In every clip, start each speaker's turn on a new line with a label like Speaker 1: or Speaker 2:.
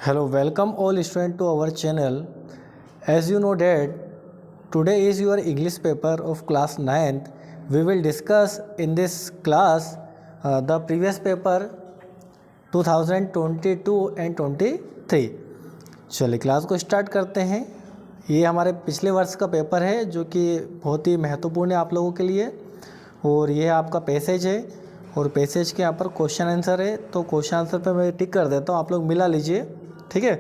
Speaker 1: Hello, welcome all students to our channel. As you know that today is your English paper of class 9th. We will discuss in this class the previous paper 2022 and 23. चलिए class को start करते हैं। ये हमारे पिछले वर्ष का paper है जो कि बहुत ही महत्वपूर्ण है आप लोगों के लिए। और ये आपका पैसेज है और पैसेज के यहाँ पर क्वेश्चन आंसर है, तो क्वेश्चन आंसर पे मैं टिक कर देता हूँ, आप लोग मिला लीजिए। ठीक है,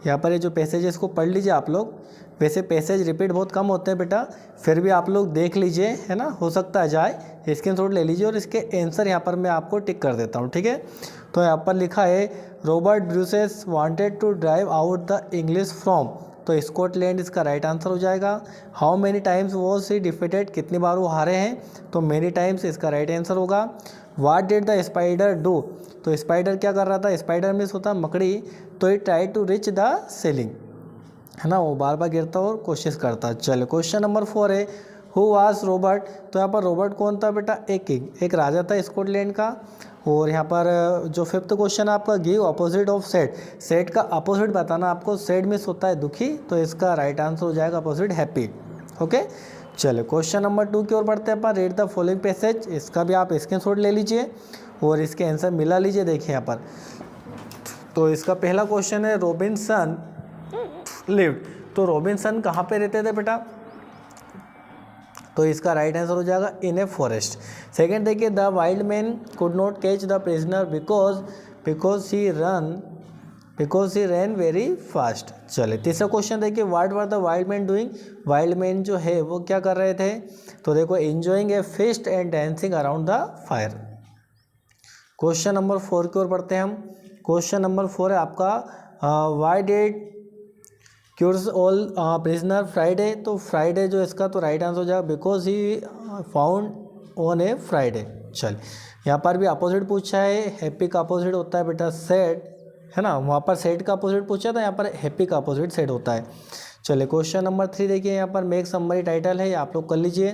Speaker 1: यहाँ पर ये जो पैसेज है इसको पढ़ लीजिए आप लोग। वैसे पैसेज रिपीट बहुत कम होते हैं बेटा, फिर भी आप लोग देख लीजिए, है ना, हो सकता है जाए। स्क्रीनशॉट ले लीजिए और इसके आंसर यहाँ पर मैं आपको टिक कर देता हूँ। ठीक है, तो यहाँ पर लिखा है Robert Bruce's wanted to drive out the English from, तो स्कॉटलैंड इसका राइट आंसर हो जाएगा। How many times was he defeated, कितनी बार वो हारे हैं, तो मेनी टाइम्स इसका राइट आंसर होगा। What did the spider do, तो स्पाइडर क्या कर रहा था, स्पाइडर मीन्स होता है मकड़ी, तो it try to reach the ceiling, है ना, वो बार बार गिरता और कोशिश करता। चलो क्वेश्चन नंबर 4 है हु वाज रॉबर्ट, तो यहाँ पर रॉबर्ट कौन था बेटा, एक किंग, एक राजा था स्कॉटलैंड का। और यहाँ पर जो फिफ्थ क्वेश्चन आपका give opposite of sad, sad का अपोजिट बताना आपको। सैड मीन्स होता है दुखी, तो इसका राइट आंसर हो जाएगा अपोजिट हैप्पी। ओके, चलो क्वेश्चन नंबर 2 की ओर बढ़ते हैं अपन। रीड द फॉलोइंग पैसेज, इसका भी आप स्क्रीनशॉट ले लीजिए और इसके आंसर मिला लीजिए। देखिए यहाँ पर, तो इसका पहला क्वेश्चन है रॉबिन्सन लिव्ड, तो रॉबिन्सन कहाँ पे रहते थे बेटा, तो इसका राइट आंसर हो जाएगा इन ए फॉरेस्ट। सेकेंड देखिए the wild man could not catch the prisoner because he rain very fast. चले तीसरा क्वेश्चन देखिए what were the wild man doing, wild man जो है वो क्या कर रहे थे, तो देखो enjoying A feast and dancing around the fire. Question number 4 की ओर बढ़ते हैं हम। क्वेश्चन नंबर 4 है आपका why did cures all prisoner Friday, तो फ्राइडे जो इसका तो राइट आंसर हो जाएगा because he found on A Friday. चल यहाँ पर भी अपोजिट पूछा है, हैप्पी का अपोजिट होता है बेटा सैड, है ना, वहाँ पर सैड का अपोजिट पूछा था, यहाँ पर हैप्पी का अपोजिट सैड होता है। चलिए क्वेश्चन नंबर 3 देखिए, यहाँ पर मेक समरी टाइटल है, आप लोग कर लीजिए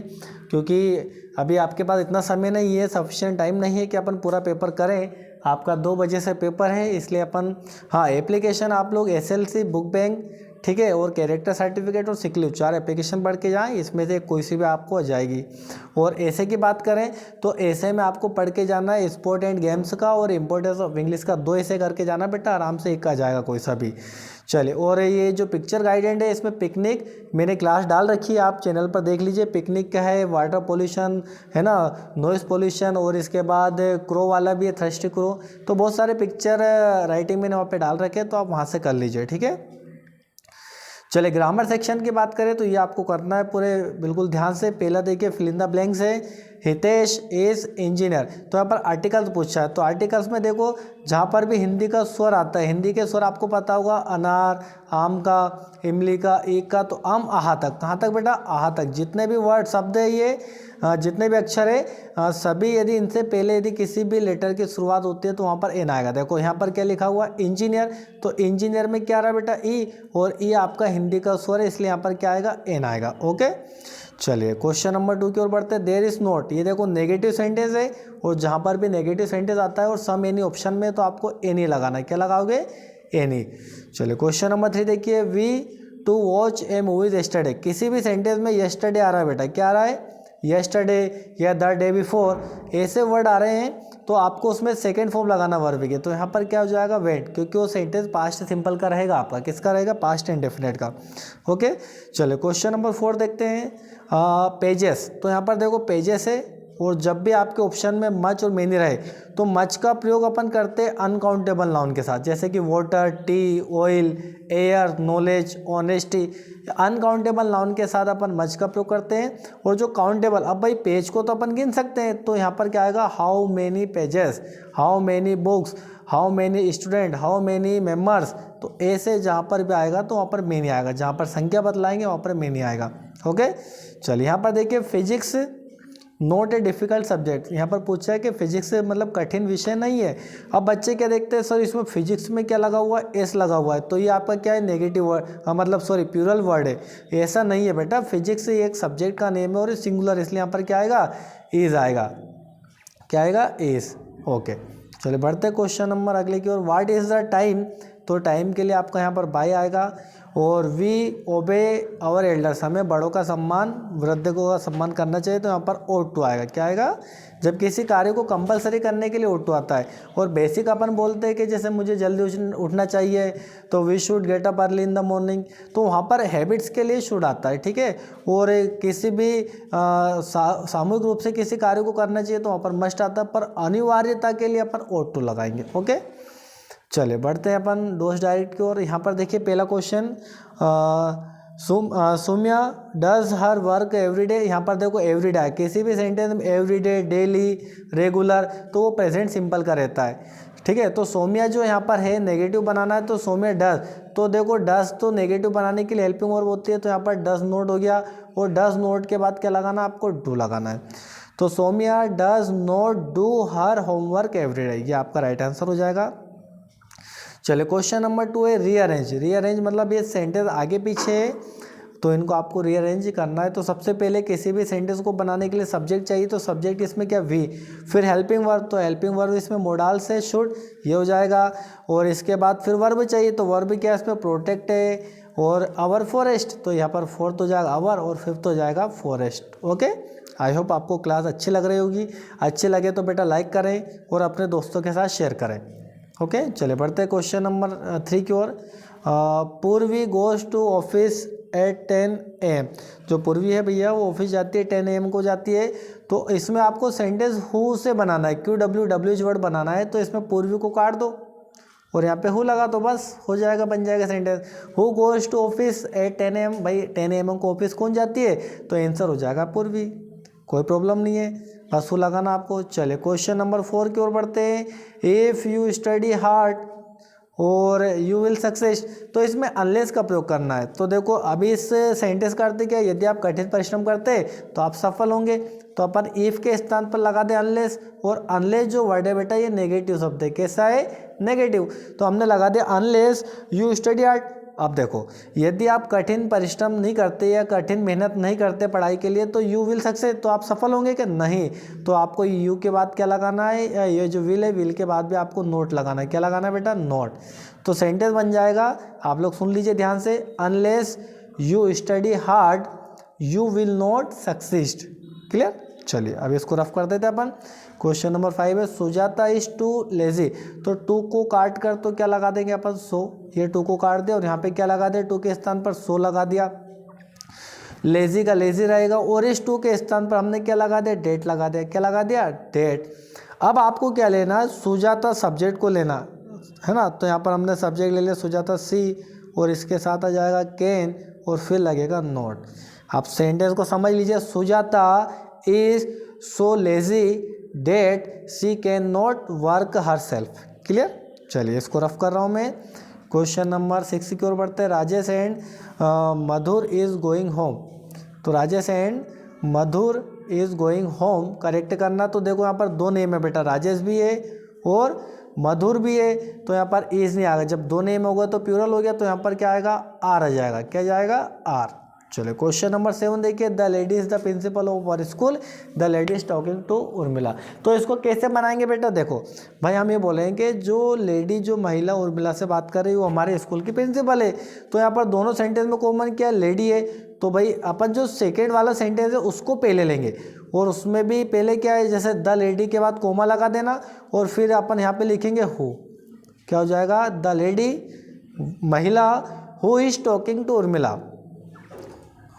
Speaker 1: क्योंकि अभी आपके पास इतना समय नहीं है, सफिशिएंट टाइम नहीं है कि अपन पूरा पेपर करें। आपका 2 बजे से पेपर है, इसलिए अपन हाँ एप्लीकेशन आप लोग SLC बुक बैंक, ठीक है, और कैरेक्टर सर्टिफिकेट और सिक लीव 4 एप्लीकेशन पढ़ के जाएं, इसमें से कोई सी भी आपको आ जाएगी। और ऐसे की बात करें तो ऐसे में आपको पढ़ के जाना है स्पोर्ट एंड गेम्स का और इम्पोर्टेंस ऑफ इंग्लिश का, 2 ऐसे करके जाना बेटा, आराम से एक आ जाएगा कोई सा भी। चलिए, और ये जो पिक्चर गाइडेंट है इसमें पिकनिक मैंने क्लास डाल रखी है, आप चैनल पर देख लीजिए। पिकनिक क्या है, वाटर पोल्यूशन है ना, नॉइस पोल्यूशन, और इसके बाद क्रो वाला भी है, थर्स्टी क्रो, तो बहुत सारे पिक्चर राइटिंग मैंने वहाँ पे डाल रखे हैं, तो आप वहाँ से कर लीजिए। ठीक है, चलिए ग्रामर सेक्शन की बात करें तो ये आपको करना है पूरे बिल्कुल ध्यान से। पहला देखिए फिल इन द ब्लैंक्स है, हितेश इज इंजीनियर, तो यहाँ पर आर्टिकल्स पूछा है, तो आर्टिकल्स में देखो जहाँ पर भी हिंदी का स्वर आता है, हिंदी के स्वर आपको पता होगा, अनार, आम का, इमली का, ईख का, तो आम आहा तक, कहाँ तक बेटा, आहा तक। जितने भी वर्ड शब्द है ये जितने भी अक्षर है सभी, यदि इनसे पहले यदि किसी भी लेटर की शुरुआत होती है तो वहाँ पर एन आएगा। देखो यहाँ पर क्या लिखा हुआ, इंजीनियर, तो इंजीनियर में क्या आ रहा है बेटा, ई, और ई आपका हिंदी का स्वर है, इसलिए यहाँ पर क्या आएगा, एन आएगा। ओके, चलिए क्वेश्चन नंबर 2 की ओर बढ़ते हैं। देयर इज नॉट, ये देखो नेगेटिव सेंटेंस है, और जहाँ पर भी नेगेटिव सेंटेंस आता है और सम एनी ऑप्शन में, तो आपको एनी लगाना है, क्या लगाओगे, एनी। चलिए क्वेश्चन नंबर 3 देखिए we to watch a movies yesterday, किसी भी सेंटेंस में यस्टरडे आ रहा है बेटा, क्या आ रहा है, यस्टरडे या द डे बिफोर, ऐसे वर्ड आ रहे हैं तो आपको उसमें सेकंड फॉर्म लगाना वर्ब के, तो यहाँ पर क्या हो जाएगा, वेंट, क्योंकि वो सेंटेंस पास्ट सिंपल का रहेगा आपका, किसका रहेगा, पास्ट इंडेफिनिट का। ओके, चलो क्वेश्चन नंबर 4 देखते हैं। पेजेस, तो यहाँ पर देखो पेजेस है, और जब भी आपके ऑप्शन में मच और मेनी रहे तो मच का प्रयोग अपन करते हैं अनकाउंटेबल नाउन के साथ, जैसे कि water, T, oil, air, knowledge, honesty, uncountable noun के साथ अपन मच का प्रयोग करते हैं। और जो काउंटेबल, अब भाई पेज को तो अपन गिन सकते हैं, तो यहाँ पर क्या आएगा, how many pages, how many books, how many student, how many members, तो ऐसे जहाँ पर भी आएगा तो वहाँ पर मेनी आएगा, जहाँ पर संख्या बतलाएंगे वहाँ पर मेनी आएगा। ओके, चलिए यहाँ पर देखिए physics not a difficult subject, यहाँ पर पूछा है कि फिजिक्स मतलब कठिन विषय नहीं है। अब बच्चे क्या देखते हैं, सर इसमें फिजिक्स में क्या लगा हुआ है, एस लगा हुआ है, तो ये आपका क्या है, नेगेटिव वर्ड, मतलब सॉरी प्लूरल वर्ड है, ऐसा नहीं है बेटा। फिजिक्स एक सब्जेक्ट का नेम है और सिंगुलर, इसलिए यहाँ पर क्या आएगा, इज आएगा, क्या आएगा, इज। ओके, चलिए बढ़ते क्वेश्चन नंबर अगले की ओर। व्हाट इज द टाइम तो टाइम के लिए आपका यहाँ पर बाय आएगा। और वी ओबे आवर एल्डर्स, हमें बड़ों का सम्मान, वृद्धों का सम्मान करना चाहिए, तो यहाँ पर ought to आएगा। क्या आएगा? जब किसी कार्य को कंपलसरी करने के लिए ought to आता है। और बेसिक अपन बोलते हैं कि जैसे मुझे जल्दी उठना चाहिए तो we should get up early in the morning, तो वहाँ पर हैबिट्स के लिए शुड आता है, ठीक है। और किसी भी सामूहिक रूप से किसी कार्य को करना चाहिए तो वहाँ पर मस्ट आता है, पर अनिवार्यता के लिए अपन ought to लगाएंगे। ओके, चलिए बढ़ते हैं अपन डोज डायरेक्ट की ओर। यहाँ पर देखिए पहला question, Soumya does her work everyday. यहाँ पर देखो एवरीडे है, किसी भी सेंटेंस में एवरीडे, डेली, रेगुलर, तो वो प्रेजेंट सिंपल का रहता है, ठीक है। तो सोम्या जो यहाँ पर है नेगेटिव बनाना है, तो सोम्या डज, तो देखो डज तो नेगेटिव बनाने के लिए हेल्पिंग वर्ब होती है, तो यहाँ पर डज नोट हो गया। और डज नोट के बाद क्या लगाना, आपको डू लगाना है। तो Soumya does not do her homework everyday, ये आपका राइट आंसर हो जाएगा। चलिए क्वेश्चन नंबर 2 है रीअरेंज। रीअरेंज मतलब ये सेंटेंस आगे पीछे है, तो इनको आपको रीअरेंज करना है। तो सबसे पहले किसी भी सेंटेंस को बनाने के लिए सब्जेक्ट चाहिए, तो सब्जेक्ट इसमें क्या, वी। फिर हेल्पिंग वर्ब, तो हेल्पिंग वर्ब इसमें मोडाल से शुड, ये हो जाएगा। और इसके बाद फिर वर्ब चाहिए, तो वर्ब क्या है इसमें, प्रोटेक्ट है। और आवर फॉरेस्ट, तो यहाँ पर फोर्थ हो जाएगा आवर, और फिफ्थ हो जाएगा फॉरेस्ट। ओके, आई होप आपको क्लास अच्छी लग रही होगी। अच्छी लगे तो बेटा लाइक करें और अपने दोस्तों के साथ शेयर करें। ओके, चले बढ़ते हैं क्वेश्चन नंबर 3 की ओर। Purvi goes to office at 10 AM। जो पूर्वी है भैया वो ऑफिस जाती है 10 AM को जाती है। तो इसमें आपको सेंटेंस हु से बनाना है, QWH वर्ड बनाना है, तो इसमें पूर्वी को काट दो और यहाँ पे हु लगा तो बस हो जाएगा, बन जाएगा sentence. Who goes to office at 10 AM, भाई 10 AM को ऑफिस कौन जाती है, तो आंसर हो जाएगा पूर्वी, कोई प्रॉब्लम नहीं है, बस वो लगाना आपको। चले क्वेश्चन नंबर 4 की ओर बढ़ते हैं। इफ़ यू स्टडी हार्ड और यू विल सक्सेस, तो इसमें अनलेस का प्रयोग करना है। तो देखो अभी इस सेंटेंस का अर्थ क्या, यदि आप कठिन परिश्रम करते तो आप सफल होंगे, तो अपन इफ के स्थान पर लगा दें अनलेस। और अनलेस जो वर्ड है बेटा ये नेगेटिव शब्द है, कैसा है, नेगेटिव, तो हमने लगा दिया अनलेस यू स्टडी हार्ड। अब देखो यदि आप कठिन परिश्रम नहीं करते या कठिन मेहनत नहीं करते पढ़ाई के लिए, तो यू विल सक्सेस, तो आप सफल होंगे कि नहीं, तो आपको यू के बाद क्या लगाना है, ये जो विल है, विल के बाद भी आपको नोट लगाना है। क्या लगाना है बेटा, नोट। तो सेंटेंस बन जाएगा, आप लोग सुन लीजिए ध्यान से, unless you study hard you will not succeed. Clear, चलिए अब इसको रफ कर देते हैं अपन। क्वेश्चन नंबर 5 है सुजाता इज टू लेजी। तो टू को काट कर तो क्या लगा देंगे अपन, सो। ये टू को काट दिया और यहाँ पे क्या लगा दिया, टू के स्थान पर सो लगा दिया। लेजी का लेजी रहेगा, और इस टू के स्थान पर हमने क्या लगा दिया, डेट लगा दिया। क्या लगा दिया, डेट। अब आपको क्या लेना है, सुजाता सब्जेक्ट को लेना है ना, तो यहाँ पर हमने सब्जेक्ट ले लिया सुजाता सी, और इसके साथ आ जाएगा कैन, और फिर लगेगा नॉट। आप सेंटेंस को समझ लीजिए, Sujata is so lazy that she can not work herself. Clear, चलिए इसको रफ कर रहा हूँ मैं। क्वेश्चन नंबर 6 की ओर बढ़ते हैं। Rajesh and Madhur is going home. तो Rajesh and Madhur is going home correct करना। तो देखो यहाँ पर दो नेम है बेटा, राजेश भी है और मधुर भी है, तो यहाँ पर इज नहीं आएगा। जब दो नेम होगा तो प्यूरल हो गया, तो यहाँ पर क्या आएगा, आर आ जाएगा। क्या जाएगा, आर। चलो क्वेश्चन नंबर 7 देखिए। The lady is the principal of our school, the lady is talking to Urmila. तो इसको कैसे बनाएंगे बेटा, देखो भाई हम ये बोलेंगे जो लेडी, जो महिला उर्मिला से बात कर रही है वो हमारे स्कूल की प्रिंसिपल है। तो यहाँ पर दोनों सेंटेंस में कॉमन क्या है, लेडी है। तो भाई अपन जो सेकेंड वाला सेंटेंस है उसको पहले लेंगे, और उसमें भी पहले क्या है, जैसे द लेडी के बाद कोमा लगा देना, और फिर अपन यहाँ पे लिखेंगे हु। क्या हो जाएगा, द लेडी महिला who is talking to Urmila,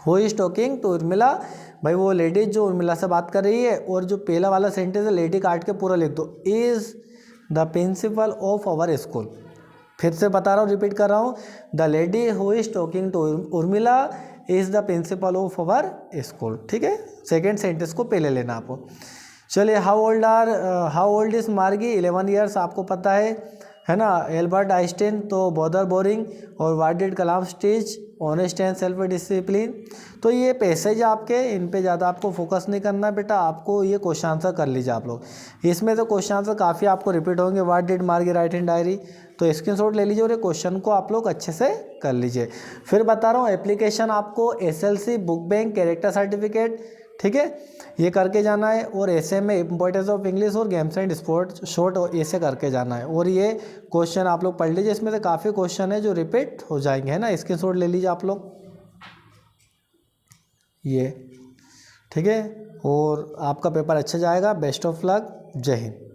Speaker 1: who is talking to Urmila. भाई वो लेडी जो उर्मिला से बात कर रही है, और जो पहला वाला सेंटेंस है लेडी काट के पूरा लिख दो, is the principal of our school. फिर से बता रहा हूँ, रिपीट कर रहा हूँ, the lady who is talking to Urmila is the principal of our school. ठीक है, सेकेंड सेंटेंस को पहले लेना आपको। चलिए हाउ ओल्ड इज मार्गी, 11 ईयर्स, आपको पता है ना। एल्बर्ट आइंस्टाइन तो बॉदर बोरिंग, और what did Kalam teach, honest and self discipline. तो ये पैसेज आपके, इन पे ज़्यादा आपको फोकस नहीं करना बेटा, आपको ये क्वेश्चन आंसर कर लीजिए आप लोग। इसमें तो क्वेश्चन आंसर काफ़ी आपको रिपीट होंगे। व्हाट डिड मार्गी राइट इन डायरी, तो स्क्रीनशॉट ले लीजिए और ये क्वेश्चन को आप लोग अच्छे से कर लीजिए। फिर बता रहा हूँ एप्लीकेशन आपको SLC, book bank, character certificate, ठीक है, ये करके जाना है। और ऐसे में इंपॉर्टेंस ऑफ इंग्लिश और गेम्स एंड स्पोर्ट शॉर्ट ऐसे करके जाना है। और ये क्वेश्चन आप लोग पढ़ लीजिए, इसमें से काफ़ी क्वेश्चन है जो रिपीट हो जाएंगे, है ना, स्क्रीनशॉट ले लीजिए आप लोग ये, ठीक है। और आपका पेपर अच्छा जाएगा, बेस्ट ऑफ लक, जय हिंद।